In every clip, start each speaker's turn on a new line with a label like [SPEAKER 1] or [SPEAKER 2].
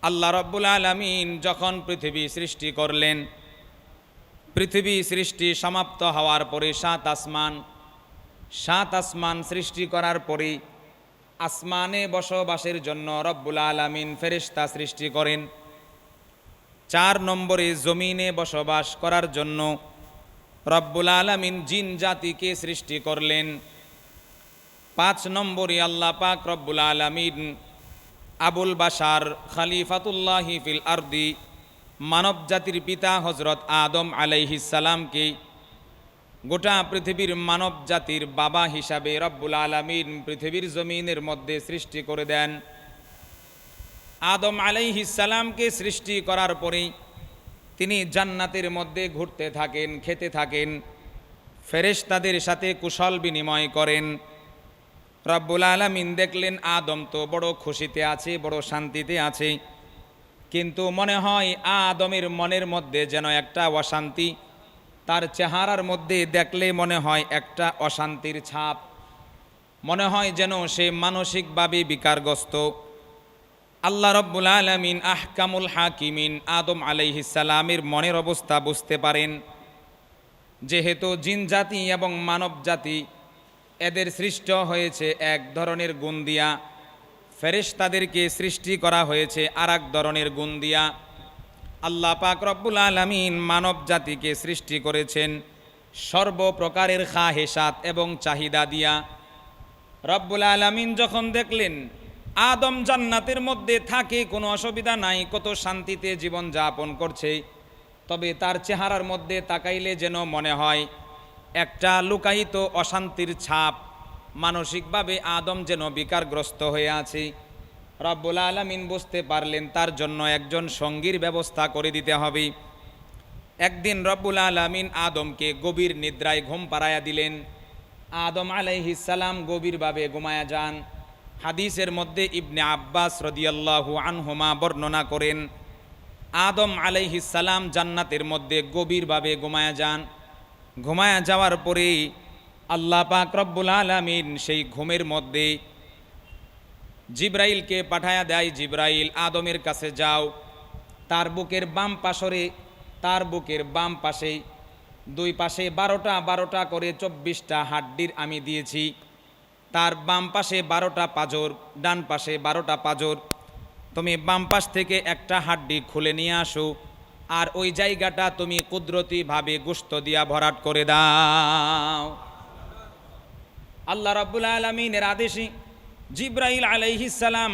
[SPEAKER 1] আল্লাহ রাব্বুল আলামিন যখন পৃথিবী সৃষ্টি করলেন, পৃথিবী সৃষ্টি সমাপ্ত হওয়ার পরে সাত আসমান সৃষ্টি করার পরে আসমানে বসবাসের জন্য রব্বুল আলামিন ফেরেশতা সৃষ্টি করেন। 4 নম্বরে জমিনে বসবাস করার জন্য রব্বুল আলামিন জিন জাতিকে সৃষ্টি করলেন। 5 নম্বরে আল্লাহ পাক রব্বুল আলামিন আবুল বাশার খলিফাতুল্লাহি ফিল আরদি মানব জাতির পিতা হজরত আদম আলাইহিস সালামকে গোটা পৃথিবীর মানব জাতির বাবা হিসাবে রব্বুল আলামিন পৃথিবীর জমিনের মধ্যে সৃষ্টি করে দেন। আদম আলাইহিস সালামকে সৃষ্টি করার পরেই তিনি জান্নাতের মধ্যে ঘুরতে থাকেন, খেতে থাকেন, ফেরেশতাদের সাথে কুশল বিনিময় করেন। রব্বুল আলামিন দেখলেন আদম তো বড় খুশিতে আছে, বড় শান্তিতে আছে, কিন্তু মনে হয় আদমের মনের মধ্যে যেন একটা অশান্তি, তার চেহারার মধ্যে দেখলে মনে হয় একটা অশান্তির ছাপ, মনে হয় যেন সে মানসিকভাবে বিকারগ্রস্ত। আল্লাহ রব্বুল আলামিন আহকামুল হাকিমিন আদম আলাইহিস সালামের মনের অবস্থা বুঝতে পারেন। যেহেতু জিন জাতি এবং মানব জাতি এদের সৃষ্ট হয়েছে এক ধরনের গুণ দিয়া, ফেরেশতাদেরকে সৃষ্টি করা হয়েছে আর এক ধরনের গুণ দিয়া। আল্লাহ পাক রব্বুল আলামিন মানব জাতিকে সৃষ্টি করেছেন সর্বপ্রকারের খাহেসাত এবং চাহিদা দিয়া। রব্বুল আলামিন যখন দেখলেন আদম জান্নাতের মধ্যে থাকে, কোনো অসুবিধা নাই, কত শান্তিতে জীবন যাপন করছে, তবে তার চেহারার মধ্যে তাকাইলে যেন মনে হয় একটা লুকায়িত অশান্তির ছাপ, মানসিকভাবে আদম যেন বিকারগ্রস্ত হয়ে আছে। রব্বুল আলামিন বুঝতে পারলেন তার জন্য একজন সঙ্গীর ব্যবস্থা করে দিতে হবে। একদিন রব্বুল আলামিন আদমকে গভীর নিদ্রায় ঘুম পাড়াইয়া দিলেন। আদম আলাইহিস সালাম গভীরভাবে ঘুমায়া যান। হাদিসের মধ্যে ইবনে আব্বাস রাদিয়াল্লাহু আনহুমা বর্ণনা করেন, আদম আলাইহিস সালাম জান্নাতের মধ্যে গভীরভাবে ঘুমায়া যান। ঘুমায়া যাওয়ার পরে আল্লাহ পাক রব্বুল আলামিন সেই ঘুমের মধ্যে জিব্রাইলকে পাঠায়া দেয়, জিব্রাইল আদমের কাছে যাও, তার বুকের বাম পাশে দুই পাশে 12টা করে 24টা হাড্ডির আমি দিয়েছি। তার বাম পাশে 12টা পাঁজর, ডান পাশে 12টা পাঁজর। তুমি বাম পাশ থেকে একটা হাড্ডি খুলে নিয়ে আসো, আর ওই জায়গাটা তুমি কুদরতিভাবে গোশত দিয়া ভরাট করে দাও। আল্লাহ রাব্বুল আলামিনের আদেশে জিব্রাইল আলাইহিস সালাম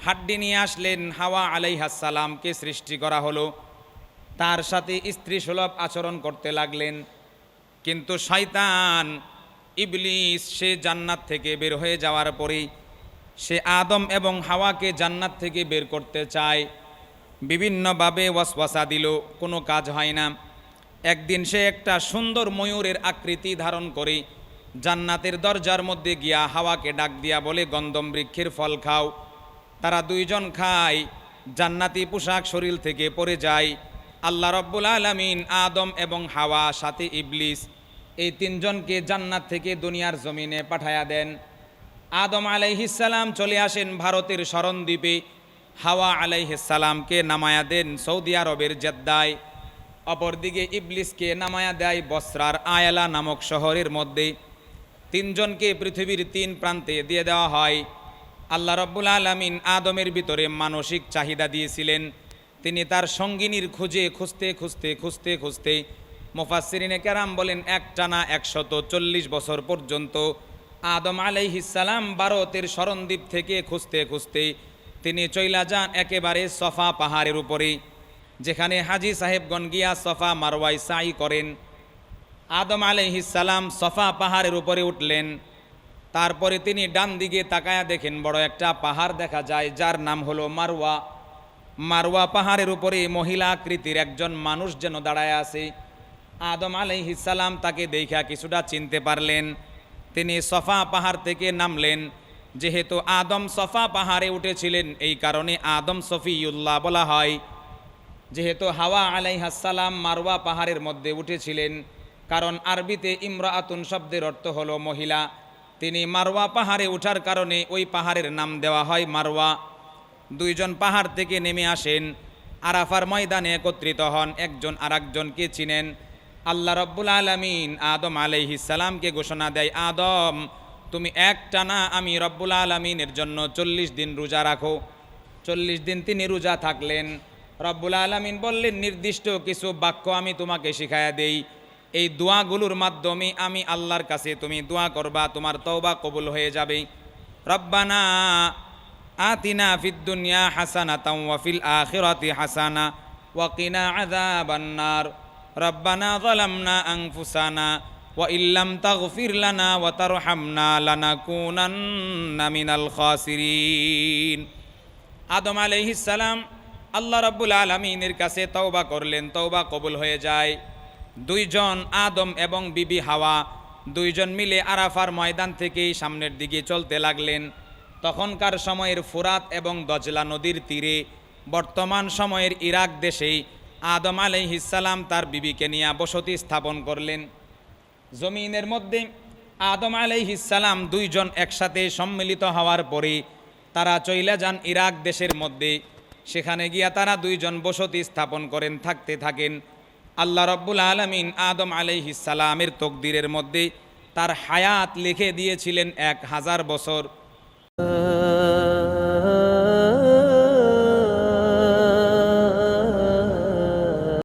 [SPEAKER 1] হাড্ডি নিয়ে আসলেন। হাওয়া আলাইহাস সালামকে সৃষ্টি করা হলো, তার সাথে স্ত্রী সুলভ আচরণ করতে লাগলেন। কিন্তু শয়তান ইবলিস সে জান্নাত থেকে বের হয়ে যাওয়ার পরেই সে আদম এবং হাওয়াকে জান্নাত থেকে বের করতে চায়, বিভিন্নভাবে ওয়াসওয়াসা দিল, কোনো কাজ হয় না। একদিন সে একটা সুন্দর ময়ূরের আকৃতি ধারণ করে জান্নাতের দরজার মধ্যে গিয়া হাওয়াকে ডাক দিয়া বলে, গন্ধম বৃক্ষের ফল খাও। তারা দুইজন খায়, জান্নাতি পোশাক শরীর থেকে পড়ে যায়। আল্লাহ রব্বুল আলামিন আদম এবং হাওয়া সাথে ইবলিস এই তিনজনকে জান্নাত থেকে দুনিয়ার জমিনে পাঠায়া দেন। আদম আলাইহিস সালাম চলে আসেন ভারতের শরণদ্বীপে, হাওয়া আলাইহিস সালামকে নামায়া দেন সৌদি আরবের জেদ্দায়। অপরদিকে ইবলিসকে নামায়া দেয় বসরার আয়ালা নামক শহরের মধ্যে। তিনজনকে পৃথিবীর 3 প্রান্তে দিয়ে দেওয়া হয়। আল্লাহ রব্বুল আলামিন আদমের ভিতরে মানসিক চাহিদা দিয়েছিলেন। তিনি তার সঙ্গিনীর খুঁজতে মুফাসসিরিনে কেরাম বলেন একটানা 140 বছর পর্যন্ত আদম আলাইহিস সালাম ভারতের শরণদ্বীপ থেকে খুঁজতে তিনি চইলা যান একেবারে সফা পাহাড়ের উপরে, যেখানে হাজি সাহেবগণ গিয়া সফা মারওয়াই সাই করেন। আদম আলাইহিস সালাম সফা পাহাড়ের উপরে উঠলেন। তারপরে তিনি ডান দিকে তাকায়া দেখেন বড় একটা পাহাড় দেখা যায়, যার নাম হলো মারওয়া। মারওয়া পাহাড়ের উপরে মহিলা আকৃতির একজন মানুষ যেন দাঁড়ায় আছে। আদম আলাইহিস সালাম তাকে দেখা কিছুটা চিনতে পারলেন। তিনি সফা পাহাড় থেকে নামলেন। যেহেতু আদম সফা পাহাড়ে উঠেছিলেন, এই কারণে আদম সফিউল্লাহ বলা হয়। যেহেতু হাওয়া আলাইহাস সালাম মারওয়া পাহাড়ের মধ্যে উঠেছিলেন, কারণ আরবিতে ইমরাআতুন শব্দের অর্থ হলো মহিলা, তিনি মারওয়া পাহাড়ে ওঠার কারণে ওই পাহাড়ের নাম দেওয়া হয় মারওয়া। দুইজন পাহাড় থেকে নেমে আসেন, আরাফার ময়দানে একত্রিত হন, একজন আরেকজনকে চিনেন। আল্লাহ রব্বুল আলামিন আদম আলাইহিস সালামকে ঘোষণা দেয়, আদম তুমি একটানা আমি রব্বুল আলামিনের জন্য 40 দিন রোজা রাখো। 40 দিন তিনি রোজা থাকলেন। রব্বুল আলামিন বললেন, নির্দিষ্ট কিছু বাক্য আমি তোমাকে শিখায়া দেই, এই দোয়াগুলোর মাধ্যমে আমি আল্লাহর কাছে তুমি দোয়া করবা, তোমার তওবা কবুল হয়ে যাবে। রব্বানা আতিনা ফিদ দুনিয়া হাসানাতাও ওয়া ফিল আখিরাতি হাসানা ওয়া কিনা আযাবান নার। রব্বানা যালামনা আনফুসানা ওয়া ইল্লাম তাগফির লানা ওয়া তারহামনা লানাকুনান্না মিনাল খাসিরিন। আদম আলাইহিস সালাম আল্লাহ রাব্বুল আলামিনের কাছে তওবা করলেন, তওবা কবুল হয়ে যায়। দুইজন আদম এবং বিবি হাওয়া দুইজন মিলে আরাফার ময়দান থেকেই সামনের দিকে চলতে লাগলেন। তখনকার সময়ের ফুরাত এবং দজলা নদীর তীরে, বর্তমান সময়ের ইরাক দেশেই আদম আলাইহিস সালাম তার বিবিকে নিয়ে বসতি স্থাপন করলেন। জমিনের মধ্যে আদম আলাইহিস সালাম দুইজন একসাথে সম্মিলিত হওয়ার পরে তারা চইলা যান ইরাক দেশের মধ্যে। সেখানে গিয়া তারা দুইজন বসতি স্থাপন করেন, থাকতে থাকেন। আল্লাহ রব্বুল আলামিন আদম আলাইহিস সালামের তকদিরের মধ্যে তার হায়াত লিখে দিয়েছিলেন 1000 বছর।